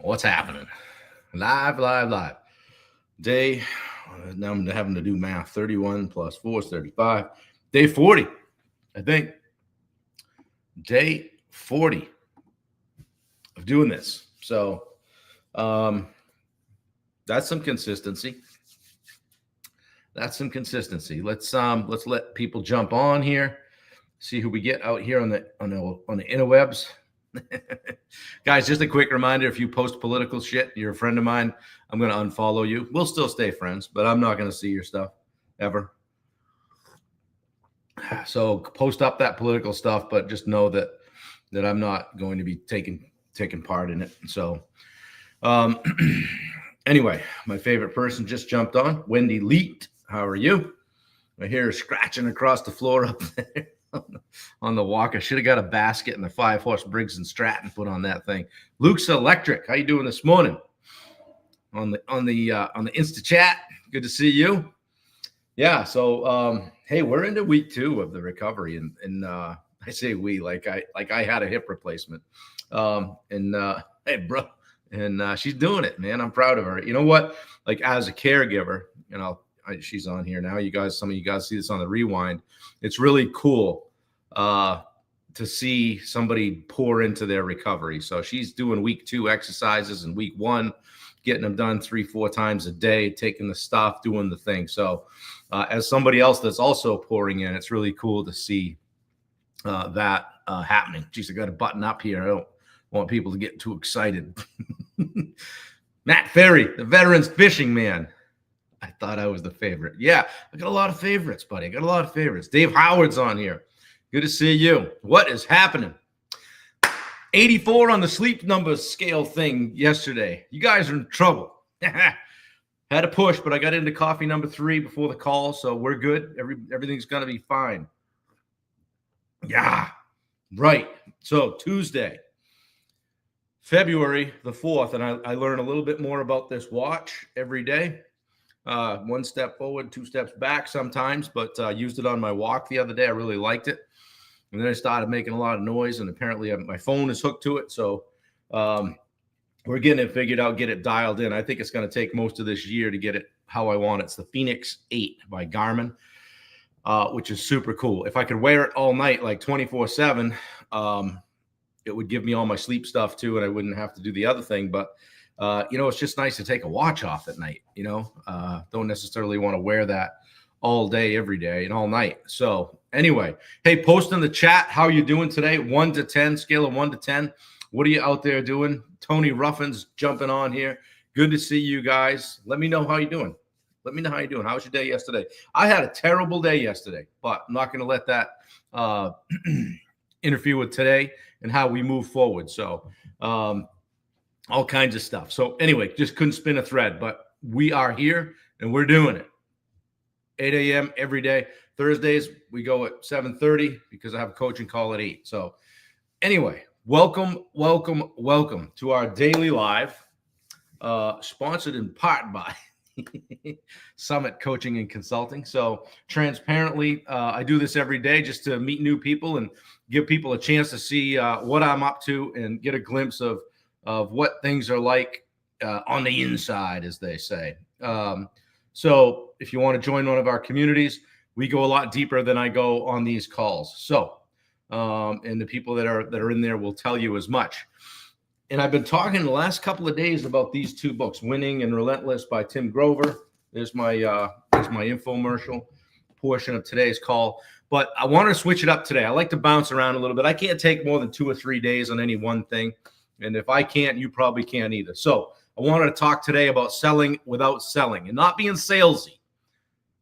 What's happening? Live. Day, now I'm having to do math. 31 plus 4 is 35. Day 40, I think. Day 40 of doing this. So that's some consistency. Let's let people jump on here. See who we get out here on the interwebs. Guys, just a quick reminder, if you post political shit, you're a friend of mine, I'm going to unfollow you. We'll still stay friends, but I'm not going to see your stuff ever. So post up that political stuff, but just know that I'm not going to be taking part in it. So anyway, my favorite person just jumped on. Wendy Leet, how are you? I hear her scratching across the floor up there. On the walk. I should have got a basket and the 5-horse Briggs and Stratton put on that thing. Luke's Electric, how you doing this morning? On the Insta chat. Good to see you. Yeah, so hey, we're into week 2 of the recovery, and I say we like I had a hip replacement. Hey, bro, and she's doing it, man. I'm proud of her. You know what? Like, as a caregiver, she's on here now. Some of you guys see this on the rewind. It's really cool to see somebody pour into their recovery. So she's doing week 2 exercises and week 1, getting them done 3-4 times a day, taking the stuff, doing the thing. So as somebody else that's also pouring in, it's really cool to see that happening. Geez, I got to button up here. I don't want people to get too excited. Matt Ferry, the veterans fishing man. I thought I was the favorite. Yeah, I got a lot of favorites, buddy. I got a lot of favorites. Dave Howard's on here. Good to see you. What is happening? 84 on the sleep number scale thing yesterday. You guys are in trouble. Had to push, but I got into coffee number 3 before the call, so we're good. Everything's going to be fine. Yeah, right. So Tuesday, February the 4th, and I learn a little bit more about this watch every day. 1 step forward, 2 steps back sometimes, but used it on my walk the other day. I really liked it. And then I started making a lot of noise, and apparently my phone is hooked to it. So we're getting it figured out, get it dialed in. I think it's going to take most of this year to get it how I want it. It's the Phoenix 8 by Garmin, which is super cool. If I could wear it all night, like 24/7, it would give me all my sleep stuff too, and I wouldn't have to do the other thing. But it's just nice to take a watch off at night. Don't necessarily want to wear that all day, every day, and all night. So anyway, hey, post in the chat how you doing today. 1 to 10, scale of 1 to 10. What are you out there doing? Tony Ruffin's jumping on here. Good to see you guys. Let me know how you're doing. How was your day yesterday? I had a terrible day yesterday, but I'm not going to let that interfere with today and how we move forward. So all kinds of stuff. So anyway, just couldn't spin a thread, but we are here and we're doing it. 8 a.m. every day. Thursdays, we go at 7:30 because I have a coaching call at 8. So anyway, welcome to our daily live, sponsored in part by Summit Coaching and Consulting. So transparently, I do this every day just to meet new people and give people a chance to see what I'm up to and get a glimpse of what things are like on the inside, as they say. So if you want to join one of our communities, we go a lot deeper than I go on these calls. So, and the people that are in there will tell you as much. And I've been talking the last couple of days about these 2 books, Winning and Relentless by Tim Grover. There's my infomercial portion of today's call. But I want to switch it up today. I like to bounce around a little bit. I can't take more than 2 or 3 days on any one thing. And if I can't, you probably can't either. So I wanted to talk today about selling without selling and not being salesy.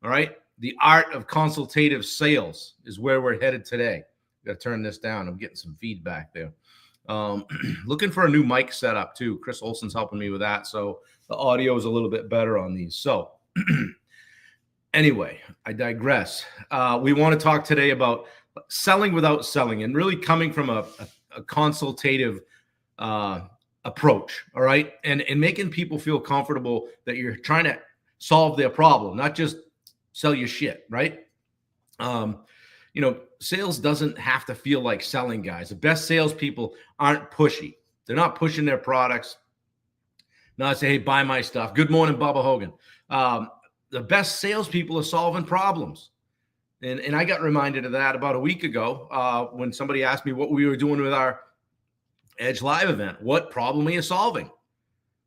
All right. The art of consultative sales is where we're headed today. Got to turn this down. I'm getting some feedback there. Looking for a new mic setup too. Chris Olson's helping me with that. So the audio is a little bit better on these. So anyway, I digress. We want to talk today about selling without selling and really coming from a consultative approach, all right, and making people feel comfortable that you're trying to solve their problem, not just sell your shit, right? Sales doesn't have to feel like selling, guys. The best salespeople aren't pushy. They're not pushing their products. No, I say, hey, buy my stuff. Good morning, Bubba Hogan. The best salespeople are solving problems. And I got reminded of that about a week ago when somebody asked me what we were doing with our Edge Live event. What problem are you solving?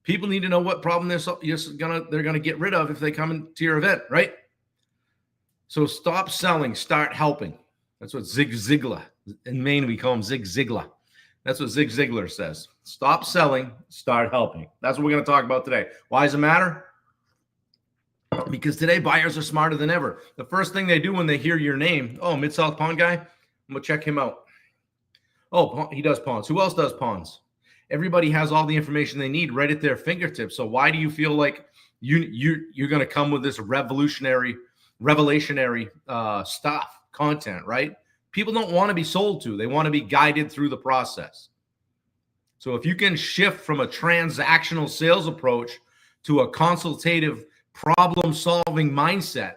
People need to know what problem they're gonna get rid of if they come into your event, right? So stop selling, start helping. That's what Zig Ziglar, in Maine we call him Zig Ziglar. That's what Zig Ziglar says. Stop selling, start helping. That's what we're going to talk about today. Why does it matter? Because today buyers are smarter than ever. The first thing they do when they hear your name, oh, Mid-South Pawn guy, I'm going to check him out. Oh, he does pawns. Who else does pawns? Everybody has all the information they need right at their fingertips. So why do you feel like you're going to come with this revelationary stuff, content, right? People don't want to be sold to. They want to be guided through the process. So if you can shift from a transactional sales approach to a consultative problem-solving mindset,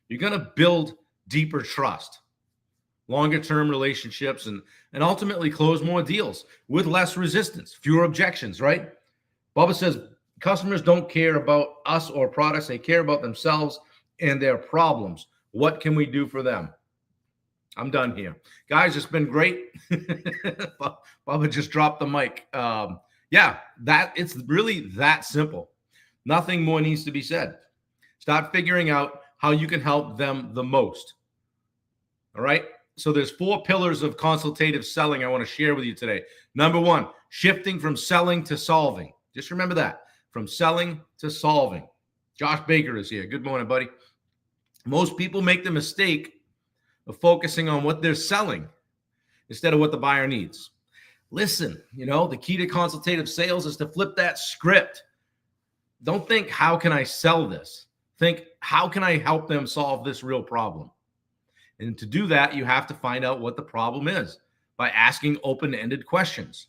you're going to build deeper trust, longer-term relationships, and ultimately close more deals with less resistance, fewer objections, right? Bubba says customers don't care about us or products. They care about themselves and their problems. What can we do for them? I'm done here. Guys, it's been great. Bubba just dropped the mic. It's really that simple. Nothing more needs to be said. Start figuring out how you can help them the most. All right? So there's 4 pillars of consultative selling I want to share with you today. Number 1, shifting from selling to solving. Just remember that. From selling to solving. Josh Baker is here. Good morning, buddy. Most people make the mistake of focusing on what they're selling instead of what the buyer needs. Listen, the key to consultative sales is to flip that script. Don't think, how can I sell this? Think, how can I help them solve this real problem? And to do that, you have to find out what the problem is by asking open-ended questions.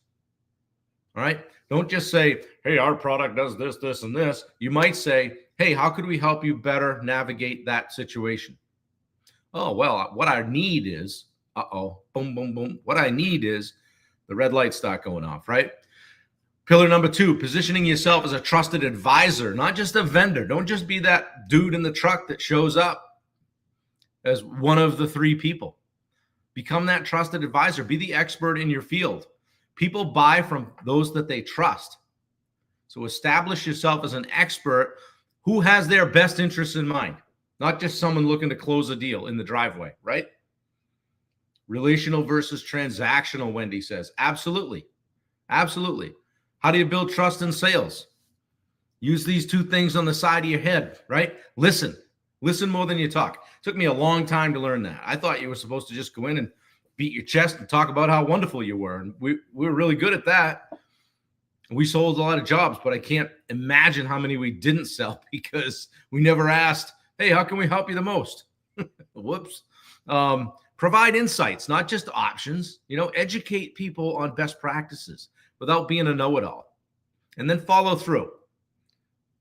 All right? Don't just say, hey, our product does this, this, and this. You might say, hey, how could we help you better navigate that situation? Oh, well, what I need is, boom, boom, boom. What I need is the red lights start going off, right? Pillar number 2, positioning yourself as a trusted advisor, not just a vendor. Don't just be that dude in the truck that shows up as one of the 3 people. Become that trusted advisor. Be the expert in your field. People buy from those that they trust. So establish yourself as an expert who has their best interests in mind. Not just someone looking to close a deal in the driveway, right? Relational versus transactional, Wendy says. Absolutely. Absolutely. How do you build trust in sales? Use these 2 things on the side of your head, right? Listen. Listen more than you talk. It took me a long time to learn that. I thought you were supposed to just go in and beat your chest and talk about how wonderful you were. And we were really good at that. We sold a lot of jobs, but I can't imagine how many we didn't sell because we never asked, hey, how can we help you the most? Whoops. Provide insights, not just options. Educate people on best practices without being a know-it-all. And then follow through.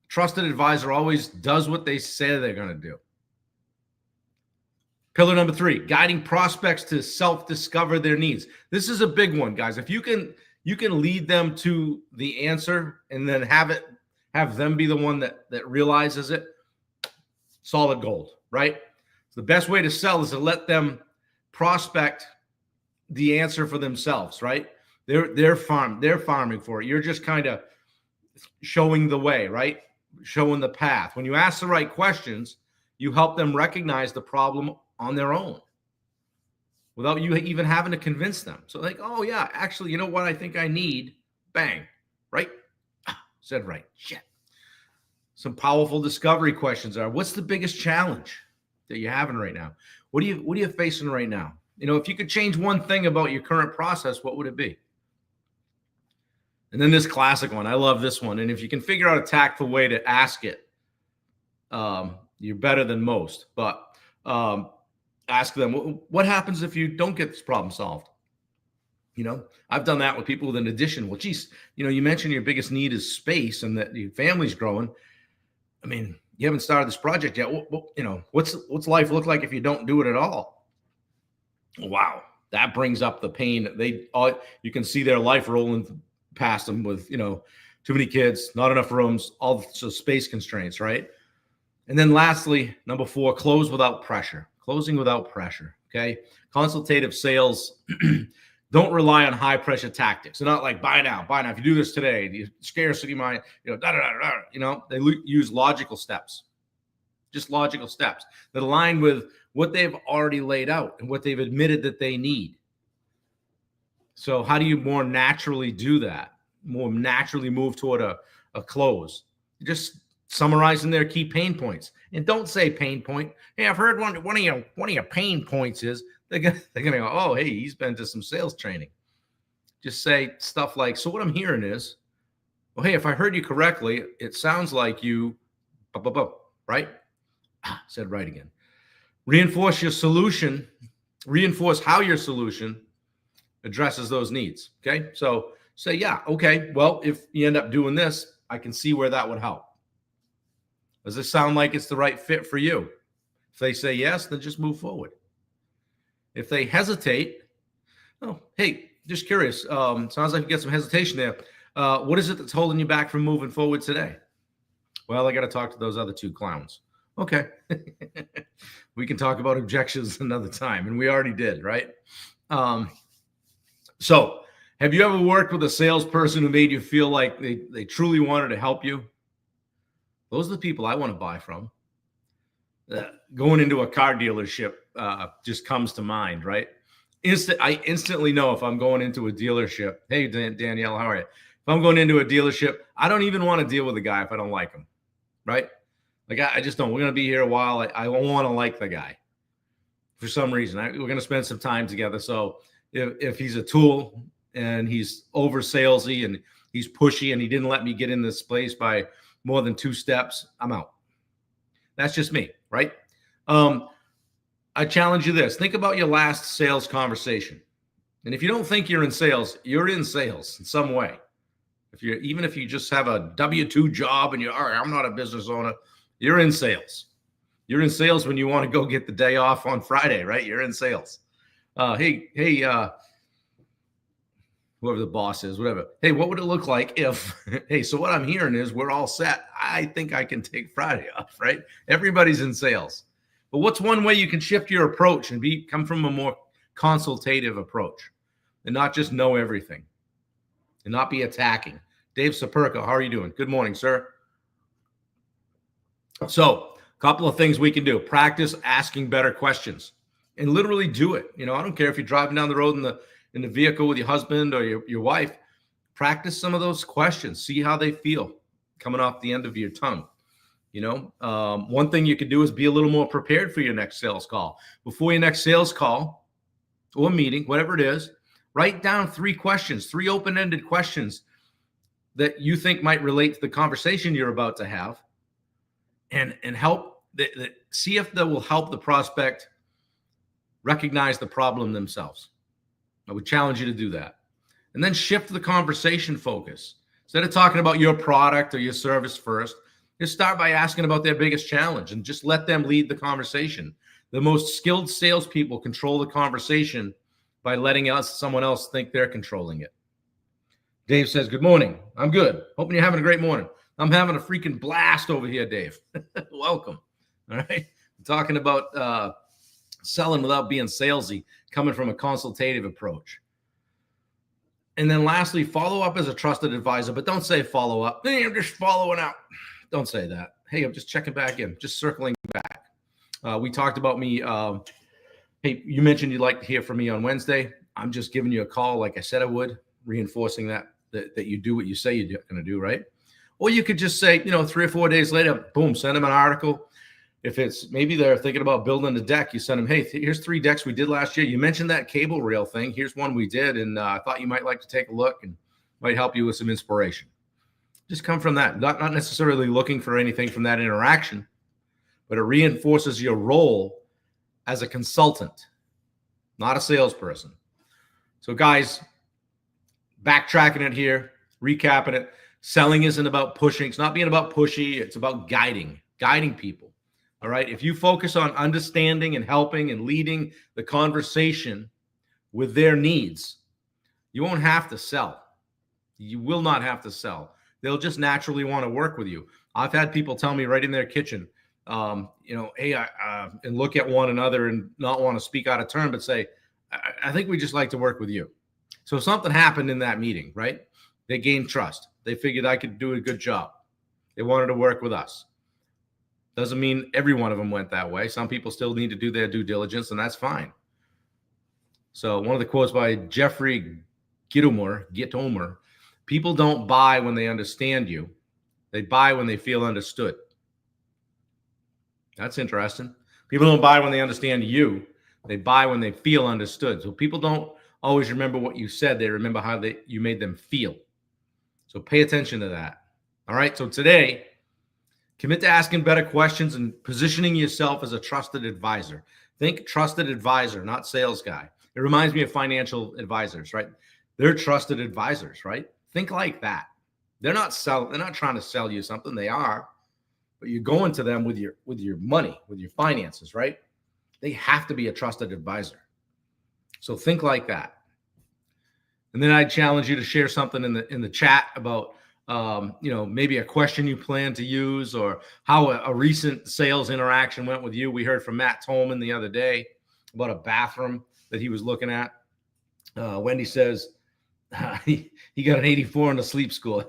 Trusted advisor always does what they say they're going to do. Pillar number 3, guiding prospects to self-discover their needs. This is a big one, guys. If you can lead them to the answer and then have them be the one that realizes it, solid gold, right? So the best way to sell is to let them prospect the answer for themselves, right? They're farming for it. You're just kind of showing the way, right? Showing the path. When you ask the right questions, you help them recognize the problem on their own without you even having to convince them. So like, oh yeah, actually, you know what I think I need? Bang, right? Said right. Shit. Some powerful discovery questions are, what's the biggest challenge that you're having right now? What are you facing right now? If you could change one thing about your current process, what would it be? And then this classic one, I love this one. And if you can figure out a tactful way to ask it, you're better than most. But ask them, what happens if you don't get this problem solved? I've done that with people with an addition. Well, geez, you mentioned your biggest need is space and that your family's growing. I mean, you haven't started this project yet. What's life look like if you don't do it at all? Wow, that brings up the pain. You can see their life rolling past them with too many kids, not enough rooms, all the space constraints, right? And then lastly, number 4, close without pressure. Closing without pressure, okay? Consultative sales don't rely on high pressure tactics. They're not like buy now. If you do this today, the scarcity mind, they use logical steps, just logical steps that align with what they've already laid out and what they've admitted that they need. So how do you more naturally do that? More naturally move toward a close? Just summarizing their key pain points. And don't say pain point. Hey, I've heard one of your pain points is they're gonna go, oh, hey, he's been to some sales training. Just say stuff like, so what I'm hearing is, well, hey, if I heard you correctly, it sounds like you, right? Said right again. Reinforce your solution. Reinforce how your solution addresses those needs. Okay. So say, yeah, okay. Well, if you end up doing this, I can see where that would help. Does this sound like it's the right fit for you? If they say yes, then just move forward. If they hesitate, oh, hey, just curious. Sounds like you get some hesitation there. What is it that's holding you back from moving forward today? Well, I got to talk to those other 2 clowns. Okay. We can talk about objections another time. And we already did, right? So have you ever worked with a salesperson who made you feel like they truly wanted to help you? Those are the people I want to buy from. Going into a car dealership just comes to mind, right? I instantly know if I'm going into a dealership. Hey, Danielle, how are you? If I'm going into a dealership, I don't even want to deal with the guy if I don't like him, right? Like I just don't. We're going to be here a while. I want to like the guy for some reason. We're going to spend some time together. So if he's a tool and he's over salesy and he's pushy and he didn't let me get in this place by more than 2 steps, I'm out. That's just me, right? I challenge you this. Think about your last sales conversation. And if you don't think you're in sales in some way. Even if you just have a W-2 job and you're, all right, I'm not a business owner, you're in sales. You're in sales when you want to go get the day off on Friday, right? You're in sales. Hey, whoever the boss is, whatever. Hey, what would it look like if, hey, so what I'm hearing is we're all set. I think I can take Friday off, right? Everybody's in sales. But what's one way you can shift your approach and come from a more consultative approach and not just know everything and not be attacking? Dave Saperka, how are you doing? Good morning, sir. So a couple of things we can do. Practice asking better questions and literally do it. I don't care if you're driving down the road in the vehicle with your husband or your wife. Practice some of those questions. See how they feel coming off the end of your tongue. One thing you could do is be a little more prepared for your next sales call. Before your next sales call or meeting, whatever it is, write down 3 questions, 3 open-ended questions that you think might relate to the conversation you're about to have, and help see if that will help the prospect recognize the problem themselves. I would challenge you to do that. And then shift the conversation focus. Instead of talking about your product or your service first, just start by asking about their biggest challenge and just let them lead the conversation. The most skilled salespeople control the conversation by letting someone else think they're controlling it. Dave says, good morning. I'm good. Hoping you're having a great morning. I'm having a freaking blast over here, Dave. Welcome. All right. I'm talking about selling without being salesy, coming from a consultative approach. And then lastly, follow up as a trusted advisor, but don't say follow up. Hey, I'm just following up. Don't say that. Hey, I'm just checking back in, just circling back. We talked about me. Hey, you mentioned you'd like to hear from me on Wednesday. I'm just giving you a call like I said I would, reinforcing that you do what you say you're going to do, right? Or you could just say, 3 or 4 days later, boom, send them an article. If it's maybe they're thinking about building a deck, you send them, hey, here's 3 decks we did last year. You mentioned that cable rail thing. Here's one we did, and I thought you might like to take a look and might help you with some inspiration. Just come from that, not necessarily looking for anything from that interaction, but it reinforces your role as a consultant, not a salesperson. So guys, backtracking it here, recapping it, selling isn't about pushing. It's not being about pushy. It's about guiding people. All right. If you focus on understanding and helping and leading the conversation with their needs, you won't have to sell. You will not have to sell. they'll just naturally want to work with you. I've had people tell me right in their kitchen, hey, and look at one another and not want to speak out of turn, but say, I think we just like to work with you. So something happened in that meeting, right? They gained trust. They figured I could do a good job. They wanted to work with us. Doesn't mean every one of them went that way. Some people still need to do their due diligence, and that's fine. So one of the quotes by Jeffrey Gitomer, people don't buy when they understand you. They buy when they feel understood. That's interesting. People don't buy when they understand you. They buy when they feel understood. So people don't always remember what you said. They remember how you made them feel. So pay attention to that. All right. So today, commit to asking better questions and positioning yourself as a trusted advisor. Think trusted advisor, not sales guy. It reminds me of financial advisors, right? They're trusted advisors, right? Think like that. They're not trying to sell you something. They are, but you're going to them with your money, with your finances, right? They have to be a trusted advisor. So think like that. And then I challenge you to share something in the chat about maybe a question you plan to use, or how a recent sales interaction went with you. We heard from Matt Tolman the other day about a bathroom that he was looking at. Wendy says he got an 84 in the sleep score.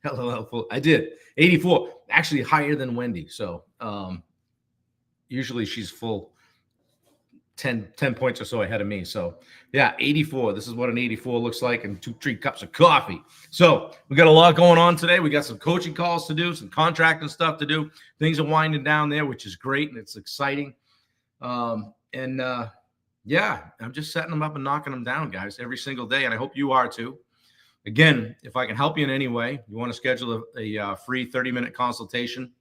I did 84, actually higher than Wendy. So usually she's full 10 points or so ahead of me. So yeah, 84. This is what an 84 looks like, and 2-3 cups of coffee. So we got a lot going on today. We got some coaching calls to do, some contracting stuff to do. Things are winding down there, which is great, and it's exciting. Yeah, I'm just setting them up and knocking them down, guys, every single day, and I hope you are too. Again, if I can help you in any way, you want to schedule a free 30-minute consultation,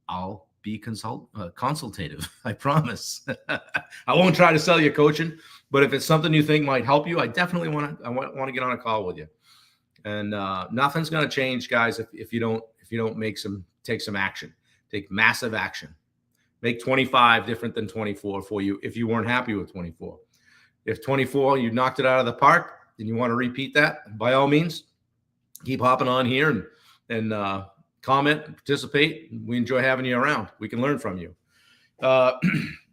I'll be consultative. I promise. I won't try to sell you coaching, but if it's something you think might help you, I definitely want to get on a call with you. And nothing's going to change, guys, if you don't take some action. Take massive action. Make 25 different than 24 for you if you weren't happy with 24. If 24, you knocked it out of the park, and you want to repeat that, by all means, keep hopping on here and comment, and participate. We enjoy having you around. We can learn from you.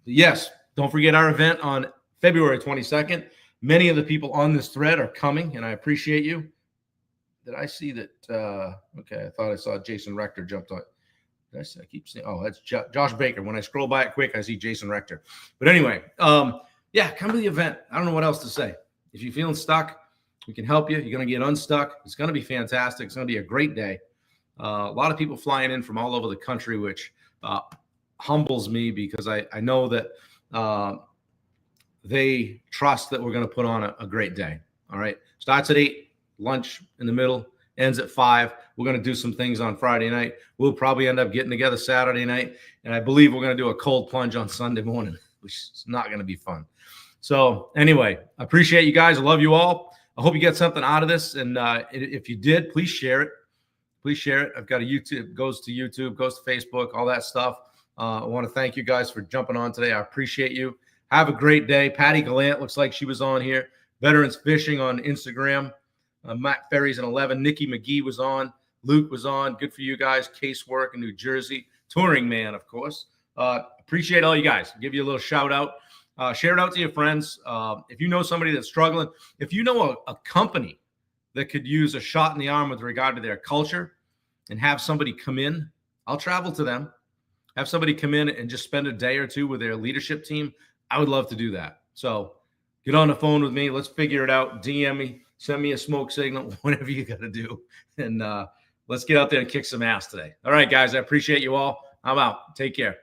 Yes, don't forget our event on February 22nd. Many of the people on this thread are coming, and I appreciate you. Did I see that? Okay, I thought I saw Jason Rector jumped on. I keep seeing, oh, that's Josh Baker. When I scroll by it quick, I see Jason Rector. But anyway, yeah, come to the event. I don't know what else to say. If you're feeling stuck, we can help you. You're going to get unstuck. It's going to be fantastic. It's going to be a great day. A lot of people flying in from all over the country, which humbles me, because I know that they trust that we're going to put on a great day. All right. Starts at 8, lunch in the middle, ends at 5. We're going to do some things on Friday night. We'll probably end up getting together Saturday night. And I believe we're going to do a cold plunge on Sunday morning, which is not going to be fun. So anyway, I appreciate you guys. I love you all. I hope you get something out of this. And if you did, please share it. Please share it. I've got a YouTube, goes to Facebook, all that stuff. I want to thank you guys for jumping on today. I appreciate you. Have a great day. Patty Gallant looks like she was on here. Veterans Fishing on Instagram. Matt Ferry's in 11. Nikki McGee was on. Luke was on. Good for you guys. Casework in New Jersey. Touring Man, of course. Appreciate all you guys. Give you a little shout out. Share it out to your friends. If you know somebody that's struggling, if you know a company that could use a shot in the arm with regard to their culture, and have somebody come in, I'll travel to them. Have somebody come in and just spend a day or two with their leadership team. I would love to do that. So get on the phone with me. Let's figure it out. DM me, send me a smoke signal, whatever you got to do. And let's get out there and kick some ass today. All right, guys, I appreciate you all. I'm out. Take care.